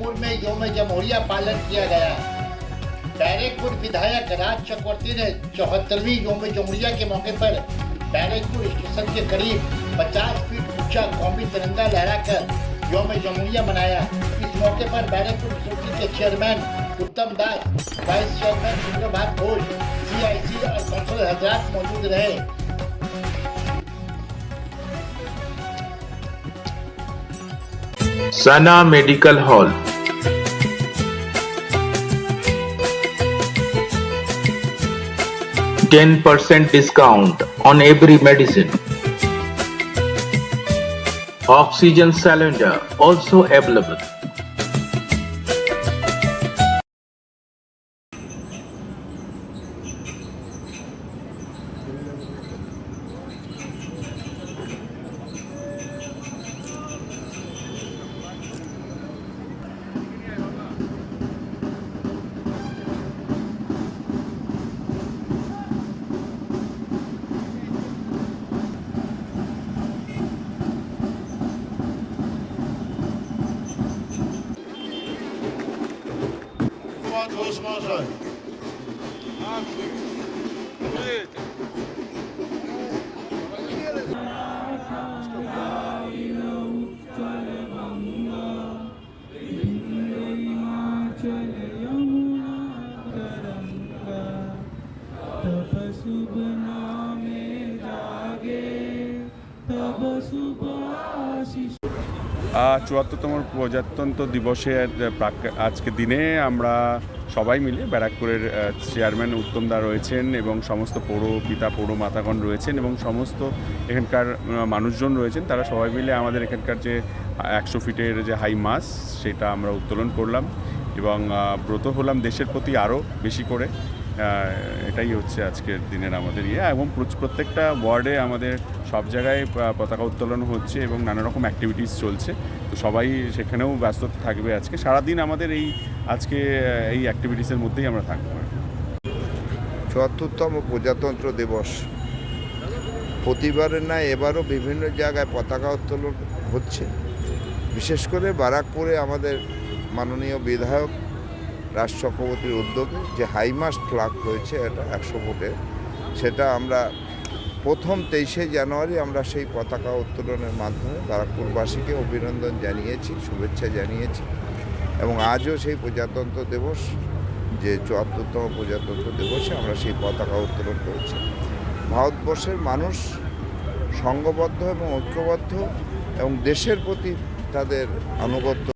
बारकपुर में यौम जमहूरिया पालन किया गया। बारकपुर विधायक राज चक्रवर्ती ने 74वीं यौम जमहूरिया के मौके पर बारकपुर स्टेशन के करीब 50 फीट ऊंचा कौमी तिरंगा लहराकर यौम जमहूरिया मनाया। इस मौके पर बारकपुर सोसाइटी के चेयरमैन उत्तम दास, वाइस चेयरमैन सुंदरभान घोष, CIC और काउंसिलर हजरात मौजूद रहे। Sana Medical Hall, 10% discount on every medicine. Oxygen cylinder also available. চুয়াত্তরতম প্রজাতন্ত্র দিবসের আজকে দিনে আমরা সবাই মিলে ব্যারাকপুরের চেয়ারম্যান উত্তম দা রয়েছেন এবং সমস্ত পৌরপিতা পৌরমাতাগণ রয়েছেন এবং সমস্ত এখানকার মানুষজন রয়েছেন, তারা সবাই মিলে আমাদের এখানকার যে 100 ফিটের যে হাই মাস সেটা আমরা উত্তোলন করলাম এবং ব্রত হলাম দেশের প্রতি আরও বেশি করে। এটাই হচ্ছে আজকের দিনের আমাদের এবং প্রত্যেকটা ওয়ার্ডে আমাদের সব জায়গায় পতাকা উত্তোলন হচ্ছে এবং নানা রকম অ্যাক্টিভিটিস চলছে, তো সবাই সেখানেও ব্যস্ত থাকবে। আজকে সারাদিন আমাদের আজকে এই অ্যাক্টিভিটিসের মধ্যেই আমরা থাকবো। ৭৪তম প্রজাতন্ত্র দিবস প্রতিবারের ন্যায় এবারও বিভিন্ন জায়গায় পতাকা উত্তোলন হচ্ছে। বিশেষ করে বারাকপুরে আমাদের মাননীয় বিধায়ক রাজ চক্রবর্তীর উদ্যোগে যে হাইমাস্ট ফ্ল্যাগ রয়েছে এটা 100 ফুটের, সেটা আমরা প্রথম 23শে জানুয়ারি আমরা সেই পতাকা উত্তোলনের মাধ্যমে বারাকপুরবাসীকে অভিনন্দন জানিয়েছি, শুভেচ্ছা জানিয়েছি এবং আজও সেই প্রজাতন্ত্র দিবস যে ৭৪তম প্রজাতন্ত্র দিবসে আমরা সেই পতাকা উত্তোলন করেছি। ভারতবর্ষের মানুষ সংঘবদ্ধ এবং ঐক্যবদ্ধ এবং দেশের প্রতি তাদের আনুগত্য